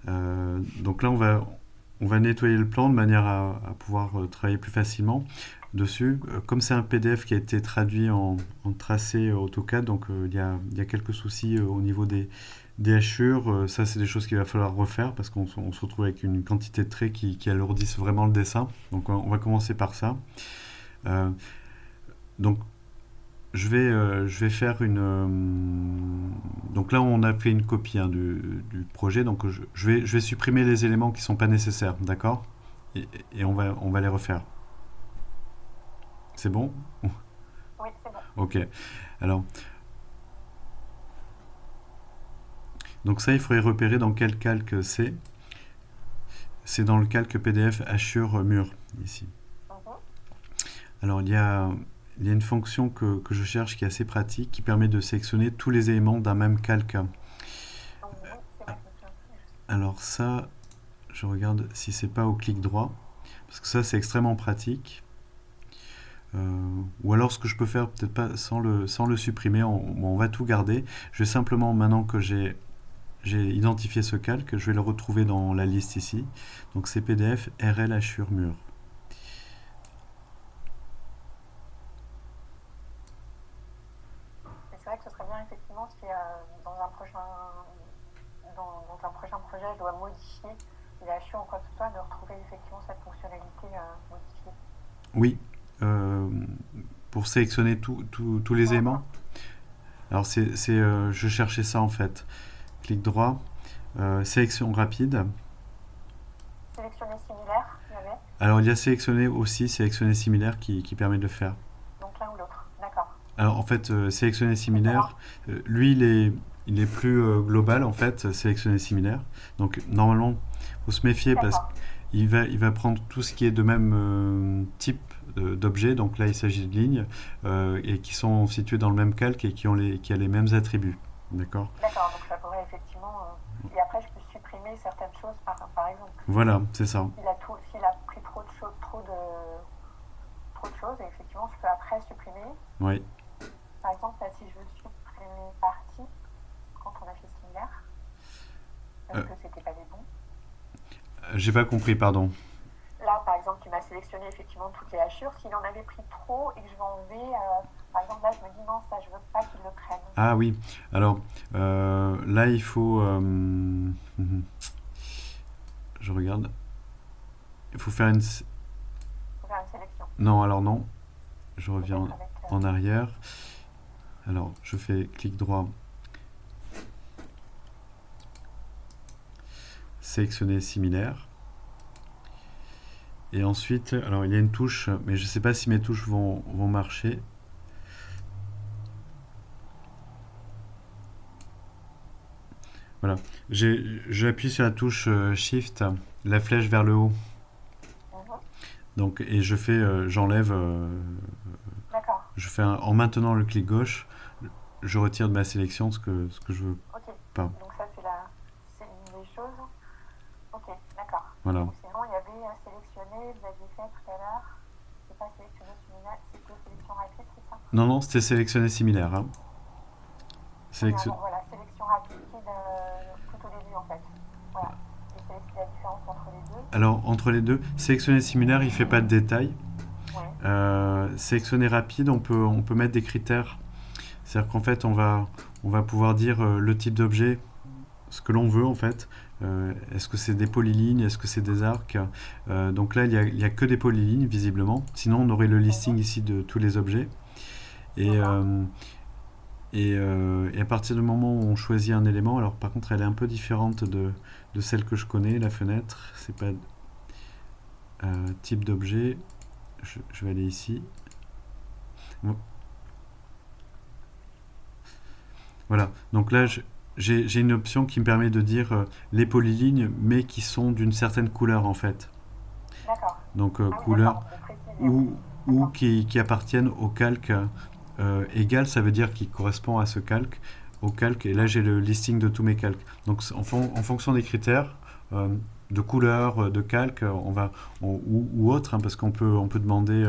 Donc là, on va nettoyer le plan de manière à pouvoir travailler plus facilement dessus. Comme c'est un PDF qui a été traduit en tracé AutoCAD, donc il y a quelques soucis au niveau des hachures. Ça, c'est des choses qu'il va falloir refaire parce qu'on se retrouve avec une quantité de traits qui alourdissent vraiment le dessin. Donc on va commencer par ça. Euh, donc je vais faire une. Donc là, on a fait une copie du projet. Donc je vais supprimer les éléments qui ne sont pas nécessaires, d'accord? Et on va les refaire. C'est bon? Oui, c'est bon. Ok. Alors, donc ça, il faudrait repérer dans quel calque c'est. C'est dans le calque PDF Assure Mur, ici. Mhm. Alors, il y a une fonction que je cherche qui est assez pratique, qui permet de sélectionner tous les éléments d'un même calque. Oui, c'est vrai, je me souviens plus. Alors ça, je regarde si c'est pas au clic droit, parce que ça, c'est extrêmement pratique. Ou alors, ce que je peux faire, peut-être pas sans le supprimer, on va tout garder. Je vais simplement, maintenant que j'ai identifié ce calque, je vais le retrouver dans la liste ici. Donc c'est PDF RL Assure Mur. Et c'est vrai que ce serait bien effectivement si dans un prochain projet je dois modifier les hachures ou quoi que ce soit, de retrouver effectivement cette fonctionnalité modifiée. Oui, euh, pour sélectionner tous les Mhm. éléments. Alors je cherchais ça en fait. Clic droit, sélection rapide. Sélectionner similaire, il y avait. Alors il y a sélectionner aussi, sélectionner similaire qui permet de le faire. Donc l'un ou l'autre. D'accord. Alors en fait, sélectionner Différent. similaire, lui il est plus global en fait, sélectionner similaire. Donc normalement, il faut se méfier parce D'accord. qu'il va prendre tout ce qui est de même type d'objet. Donc là, il s'agit de lignes et qui sont situées dans le même calque et qui a les mêmes attributs. D'accord? D'accord, donc ça pourrait effectivement. Et après, je peux supprimer certaines choses, par exemple. Voilà, c'est ça. S'il a pris trop de choses, et effectivement, je peux après supprimer. Oui. Par exemple, là, si je veux supprimer une partie, quand on a fait similaire, parce Euh, que c'était pas des bons. j'ai pas compris, pardon. Là, par exemple, tu m'as sélectionné effectivement toutes les hachures. S'il en avait pris trop et que je vais enlever, par exemple, là, je me dis non, ça, je veux pas qu'il le prenne. Ah oui. Alors là, il faut. Je regarde. Il faut faire une. Il faut faire une sélection. Non, alors non. Je reviens Peut-être avec. en arrière. Alors, je fais clic droit, sélectionner similaire. Et ensuite, alors il y a une touche, mais je ne sais pas si mes touches vont marcher. Voilà. J'appuie sur la touche Shift, la flèche vers le haut. Mhm. Donc, et j'enlève, D'accord. en maintenant le clic gauche, je retire de ma sélection ce que je veux Ok. pas. Donc ça, c'est une des choses. Ok, d'accord. Voilà. Ou sinon, il y avait sélectionner, vous aviez fait tout à l'heure. C'est pas sélectionner similaire, c'était sélection rapide, c'est ça? Non, non, c'était sélectionner similaire, hein. Oui, Sélection. voilà, sélection rapide tout au début en fait. Voilà. Et c'est la différence entre les deux. Alors, entre les deux, sélectionner similaire, il ne fait pas de détails. Ouais. Sélectionner rapide, on peut mettre des critères. C'est-à-dire qu'en fait, on va pouvoir dire le type d'objet, ce que l'on veut en fait. Est-ce que c'est des polylignes? Est-ce que c'est des arcs? Donc là, il y a que des polylignes visiblement. Sinon, on aurait le listing Mhm. ici de tous les objets. Et, D'accord. euh, et à partir du moment où on choisit un élément, alors par contre, elle est un peu différente de celle que je connais, la fenêtre. C'est pas type d'objet. Je vais aller ici. Voilà. Donc là, j'ai une option qui me permet de dire les polylignes, mais qui sont d'une certaine couleur en fait. D'accord. Donc Ah oui, couleur d'accord. De préciser, oui. ou D'accord. qui appartiennent au calque égal, ça veut dire qu'il correspond à ce calque, au calque. Et là, j'ai le listing de tous mes calques. Donc en fonction des critères euh, de couleur, de calque, ou autre, hein, parce qu'on peut demander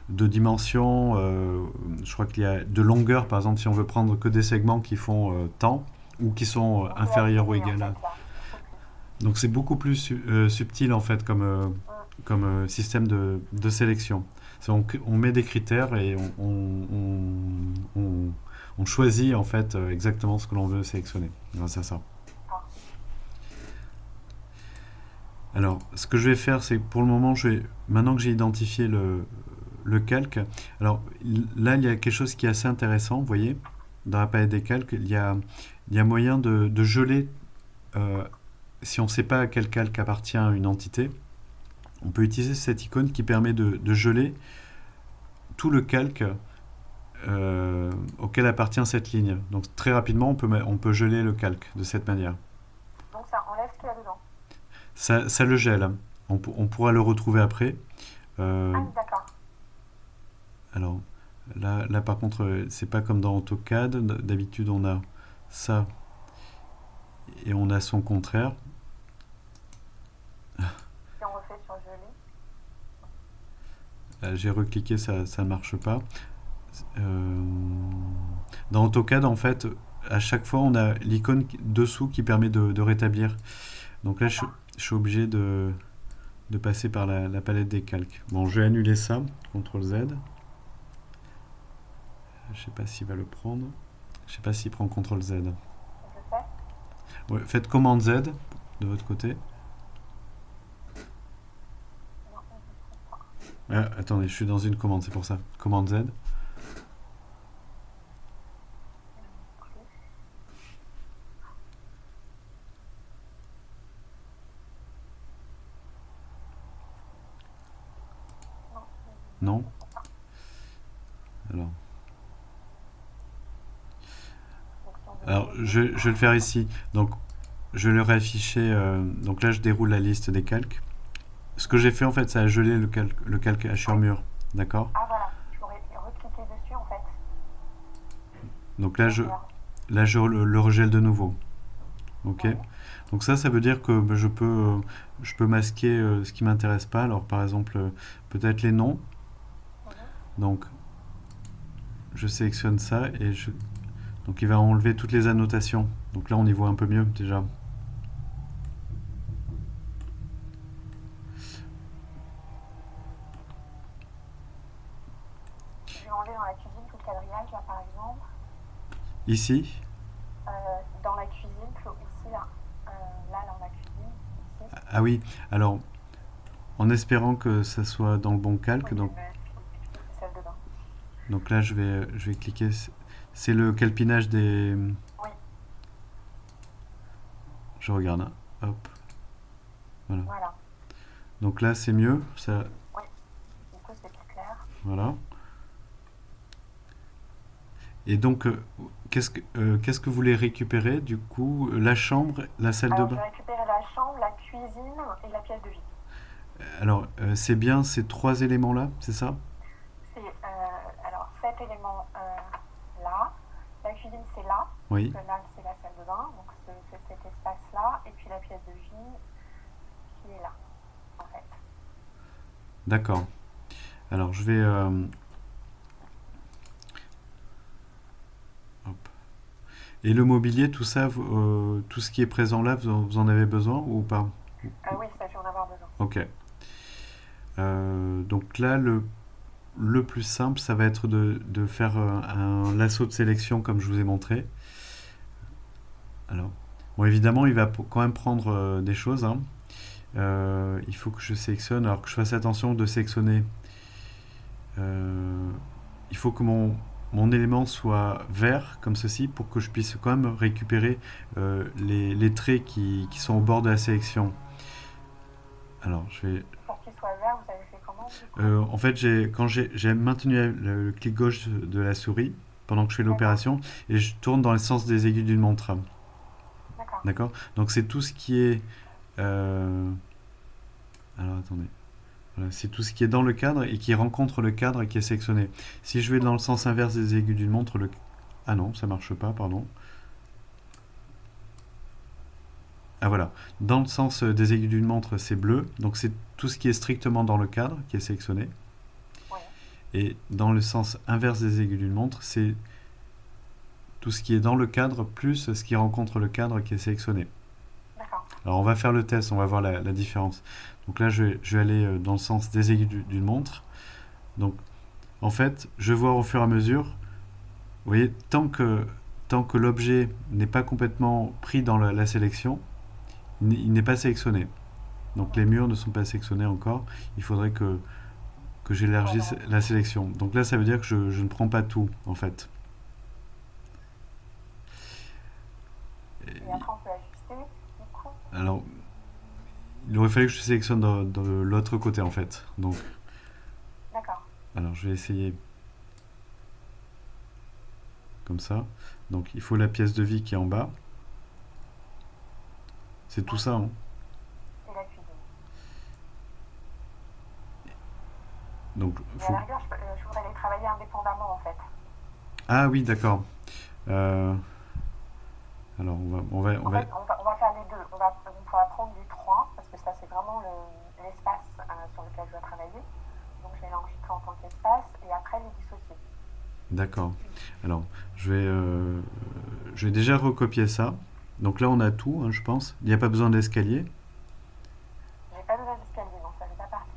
de dimension. Je crois qu'il y a de longueur, par exemple, si on veut prendre que des segments qui font tant ou qui sont On peut inférieurs ou affiner en égaux à. fait là. Il faut préciser. Donc c'est beaucoup plus subtil en fait comme système de sélection. On met des critères et on choisit en fait exactement ce que l'on veut sélectionner grâce à ça. D'accord. Alors, ce que je vais faire, c'est que pour le moment, maintenant que j'ai identifié le calque, alors là, il y a quelque chose qui est assez intéressant, vous voyez, dans la palette des calques, il y a moyen de geler, euh, si on ne sait pas à quel calque appartient une entité, on peut utiliser cette icône qui permet de geler tout le calque auquel appartient cette ligne. Donc très rapidement, on peut geler le calque de cette manière. Donc ça enlève ce qu'il y a dedans. Ça le gèle. On pourra le retrouver après. Ah Euh, oui, d'accord. alors là, par contre, c'est pas comme dans AutoCAD. D'habitude, on a ça et on a son contraire. Si on refait sur gelé. Là, j'ai recliqué, ça ne marche pas. Euh, dans AutoCAD, en fait, à chaque fois, on a l'icône dessous qui permet de rétablir. Donc là, D'accord. je suis obligé de passer par la palette des calques. Bon, je vais annuler ça. CTRL Z. Je sais pas s'il va le prendre. Je sais pas s'il prend CTRL Z. Je fais. Ouais, faites commande Z de votre côté. Non, je ne trouve pas. Ah, attendez, je suis dans une commande, c'est pour ça. Commande Z. Plus. Non, Non. je ne trouve pas. Alors, Donc si on veut alors geler. je vais le faire ici. Donc, je vais le réafficher. Donc là, je déroule la liste des calques. Ce que j'ai fait, en fait, c'est à geler le calque Oui. Hachure-Mur. D'accord. Ah voilà, je pourrais recliquer dessus en fait. Donc Et regarde. là, je le regèle de nouveau. Ok. Ouais. Donc ça veut dire que ben, je peux masquer ce qui m'intéresse pas. Alors, par exemple, peut-être les noms. Mhm. Donc, je sélectionne ça donc il va enlever toutes les annotations. Donc là, on y voit un peu mieux déjà. Je vais enlever dans la cuisine tout le quadrillage là par exemple. Ici. Dans la cuisine, ici là. Là dans la cuisine, ici. Ah oui. Alors, en espérant que ça soit dans le bon Oui, calque. je mets celle dedans. Donc là, je vais cliquer. C'est le calpinage des. Oui, Je regarde, hein. Hop. Voilà. voilà. Donc là, c'est mieux. Ça, Oui, du coup c'est plus clair. voilà. Et donc, qu'est-ce que vous voulez récupérer du coup? La chambre, la salle de Alors je bain? vais récupérer la chambre, la cuisine et la pièce de vie. Alors, c'est bien ces trois éléments-là, c'est ça? C'est alors cet élément là. La cuisine c'est là, parce Oui. que là c'est la salle de bain, donc cet espace là, et puis la pièce de vie qui est là, en fait. D'accord. Alors, je vais. Hop. Et le mobilier, tout ça, tout ce qui est présent là, vous en avez besoin ou pas? Oui, ça je vais en avoir besoin. Ok. Donc là, le plus simple, ça va être de faire un lasso de sélection comme je vous ai montré. Alors, bon, évidemment, il va quand même prendre des choses, hein. Il faut que je sélectionne, alors que je fasse attention de sélectionner. euh, il faut que mon élément soit vert comme ceci pour que je puisse quand même récupérer les traits qui sont au bord de la sélection. Alors, je vais. Pour qu'il soit vert, vous avez fait comment du coup? En fait, quand j'ai maintenu le clic gauche de la souris pendant que je fais D'accord, l'opération et je tourne dans le sens des aiguilles d'une montre. d'accord. D'accord. Donc c'est tout ce qui est. euh, alors attendez. Voilà, c'est tout ce qui est dans le cadre et qui rencontre le cadre qui est sélectionné. Si je vais dans le sens inverse des aiguilles d'une montre, ah non, ça marche pas, pardon. Ah voilà. Dans le sens des aiguilles d'une montre, c'est bleu. Donc c'est tout ce qui est strictement dans le cadre qui est sélectionné. Oui, Et dans le sens inverse des aiguilles d'une montre, c'est tout ce qui est dans le cadre plus ce qui rencontre le cadre qui est sélectionné. d'accord. Alors on va faire le test, on va voir la différence. Donc là je vais aller dans le sens des aiguilles d'une montre. Donc en fait, je vais voir au fur et à mesure. Vous voyez, tant que l'objet n'est pas complètement pris dans la sélection, il n'est pas sélectionné. Donc les murs ne sont pas sélectionnés encore. Il faudrait que j'élargisse la sélection. Donc là ça veut dire que je ne prends pas tout en fait. Et après, on peut ajuster, du coup. Alors il aurait fallu que je sélectionne de l'autre côté en fait. Donc D'accord. alors je vais essayer comme ça. Donc il faut la pièce de vie qui est en bas. C'est tout ça, hein. Et la cuisine. Donc Mais à la rigueur, je voudrais les travailler indépendamment, en fait. Ah oui, d'accord. Euh, alors En fait, on va faire les deux. On va prendre du 3 parce que ça, c'est vraiment l'espace sur lequel je dois travailler. Donc, je vais l'enregistrer en tant qu'espace et après les dissocier. D'accord. Alors je vais déjà recopier ça. Donc là on a tout, hein, je pense. Il n'y a pas besoin d'escalier. J'ai pas besoin d'escalier, non, ça fait pas partie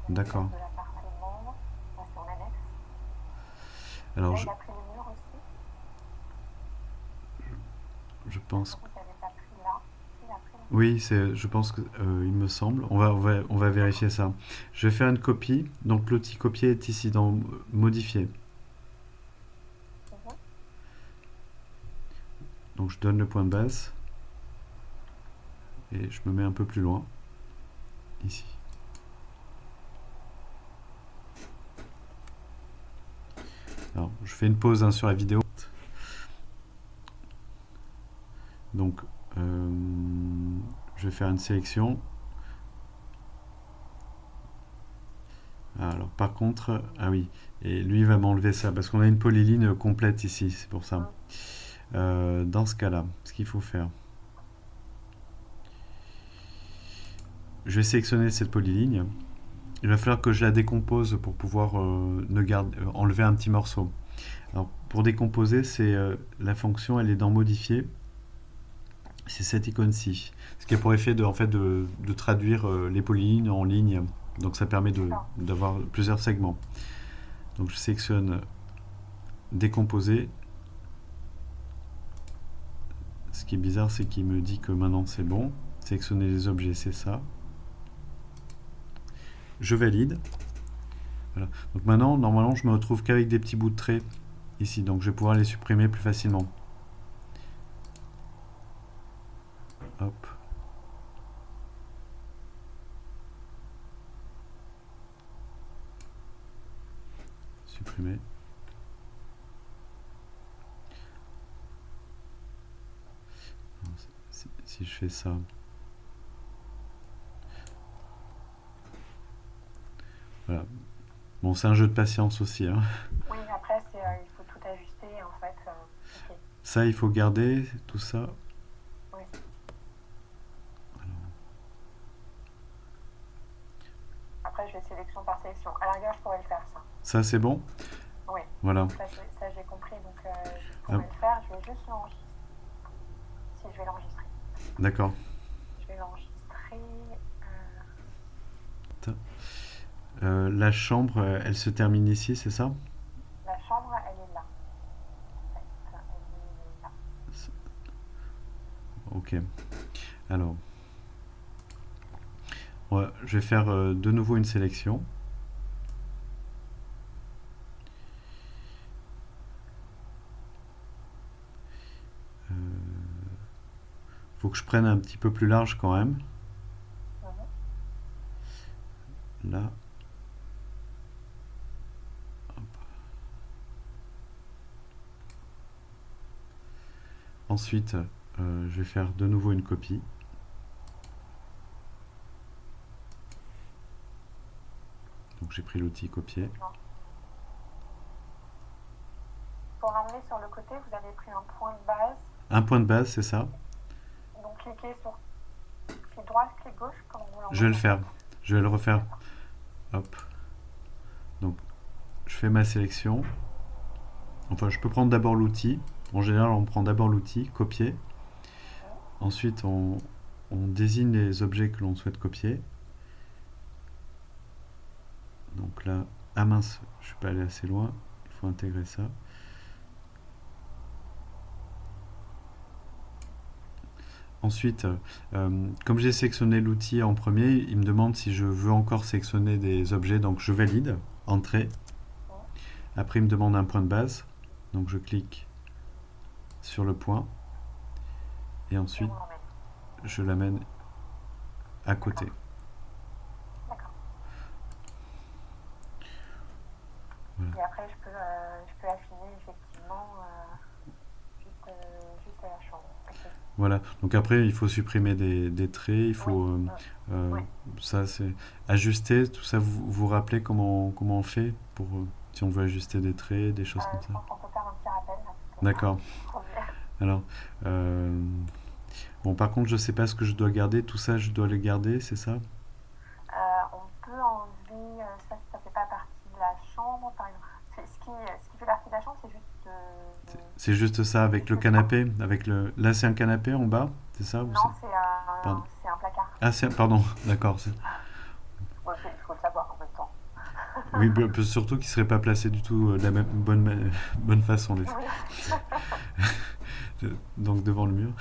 D'accord. de l'appartement. Là, c'est en annexe. Alors Là, il a pris les murs aussi. je Je pense. trouve qu'il n'avait pas pris là. Il a pris là. Oui, je pense que il me semble. On va vérifier ça. Je vais faire une copie. Donc l'outil copier est ici dans modifier. Mhm. Donc je donne le point de base et je me mets un peu plus loin ici. Alors je fais une pause, hein, sur la vidéo. Donc je vais faire une sélection. Alors par contre, ah oui, et lui va m'enlever ça parce qu'on a une polyline complète ici, c'est pour ça. Dans ce cas-là, ce qu'il faut faire, je vais sélectionner cette polyligne. Il va falloir que je la décompose pour pouvoir enlever un petit morceau. Alors pour décomposer, c'est la fonction, elle est dans modifier. C'est cette icône-ci. Ce qui a pour effet de traduire les polylignes en ligne. Donc ça permet d'avoir plusieurs segments. Donc je sélectionne décomposer. Ce qui est bizarre, c'est qu'il me dit que maintenant c'est bon. Sélectionner les objets, c'est ça. Je valide. Voilà. Donc maintenant, normalement, je me retrouve qu'avec des petits bouts de traits ici. Donc je vais pouvoir les supprimer plus facilement. Hop. Supprimer. Si je fais ça. Voilà. Bon, c'est un jeu de patience aussi, hein. Oui, après, il faut tout ajuster, en fait. Ok. Ça, il faut garder tout ça. Oui. Après, je vais sélection par sélection. À la rigueur, je pourrais le faire, ça. Ça, c'est bon. Oui. Voilà. Ça j'ai compris, donc je pourrais le faire. Je vais juste l'enregistrer. Si, je vais l'enregistrer. D'accord. Je vais l'enregistrer. La chambre, elle se termine ici, c'est ça? La chambre, elle est là. En fait, elle est là. Ok. Alors, je vais faire de nouveau une sélection. Faut que je prenne un petit peu plus large quand même. Là. Hop. Ensuite, je vais faire de nouveau une copie. Donc j'ai pris l'outil copier. Pour ramener sur le côté, vous avez pris un point de base. Un point de base, c'est ça. Donc cliquez sur clic droit, clic gauche, comme vous l'envoyez. Je vais le faire. Je vais le refaire. Hop. Donc je fais ma sélection. Enfin, je peux prendre d'abord l'outil. En général, on prend d'abord l'outil, copier. Ensuite, on on désigne les objets que l'on souhaite copier. Donc là, ah mince, je suis pas allé assez loin, il faut intégrer ça. Ensuite, comme j'ai sélectionné l'outil en premier, il me demande si je veux encore sélectionner des objets, donc je valide, entrée. Après, il me demande un point de base, donc je clique sur le point et ensuite je l'amène à côté. D'accord. Voilà. Et après, je peux affiner effectivement juste la chambre. Ok. Voilà. Donc après, il faut supprimer des traits, il faut Oui. Oui. ça c'est ajuster, tout ça. Vous rappelez comment on fait pour si on veut ajuster des traits, des choses comme Je ça. pense qu'on peut faire un petit rappel là, parce que D'accord. Alors, bon, par contre, je sais pas ce que je dois garder. Tout ça, je dois le garder, c'est ça? on peut enlever ça, ça fait pas partie de la chambre, par exemple. Ce qui fait partie de la chambre, c'est juste. C'est juste ça avec le canapé, avec le. Là, c'est un canapé en bas, c'est ça ou Non, Pardon. c'est un placard. Ah, pardon. D'accord. Ouais, il faut le savoir en même temps. Oui, surtout qu'il serait pas placé du tout de la même bonne façon. Oui. Donc devant le mur.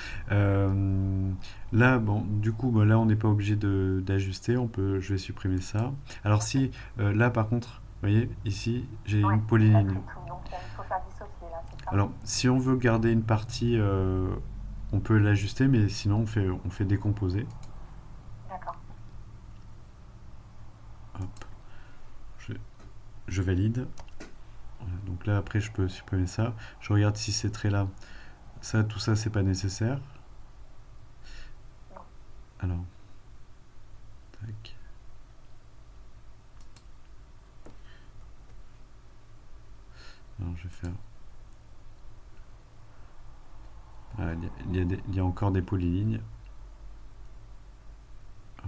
Là, bon, du coup, là, on n'est pas obligé d'ajuster. Je vais supprimer ça. Alors si, là, par contre, vous voyez, ici, j'ai Ouais, une polyligne. tout, donc il faut faire dissocier là, c'est ça. Alors, si on veut garder une partie, on peut l'ajuster, mais sinon, on fait décomposer. D'accord. Hop, je valide. Voilà, donc là, après, je peux supprimer ça. Je regarde si ces traits-là, tout ça, c'est pas nécessaire. Non. Alors, tac. Alors, je vais faire. Ah, il y a encore des polylignes.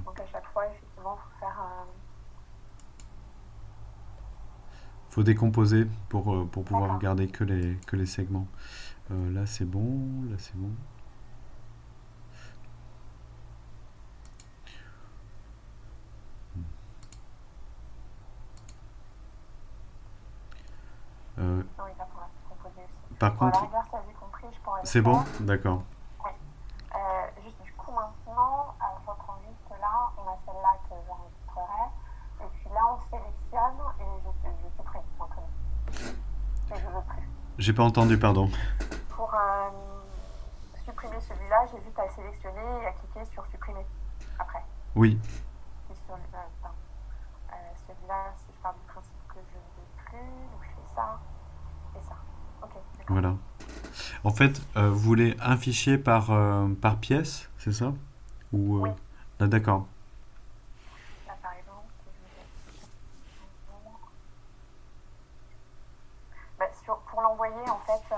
Donc à chaque fois, effectivement, il faut faire Faut décomposer pour pouvoir D'accord. garder que les segments. Là, c'est bon. Là, c'est bon. Non, il va falloir composer aussi. Par Bon, à la contre, rigueur, ça j'ai compris, je pourrais le c'est faire. bon? D'accord. Oui. Juste du coup, maintenant, je reprends juste là, on a celle-là que j'enregistrerai. Et puis là, on sélectionne et je supprime simplement. Et je veux plus. J'ai pas entendu, pardon. Pour supprimer celui-là, j'ai juste à sélectionner et à cliquer sur supprimer après. Oui. Et sur celui-là, si je pars du principe que je ne veux plus, donc je fais ça et ça. Ok, d'accord. Voilà. En fait, vous voulez un fichier par pièce, c'est ça? Ou, Oui. Ah, d'accord. Là, par exemple, si je vais pour l'envoyer, en fait,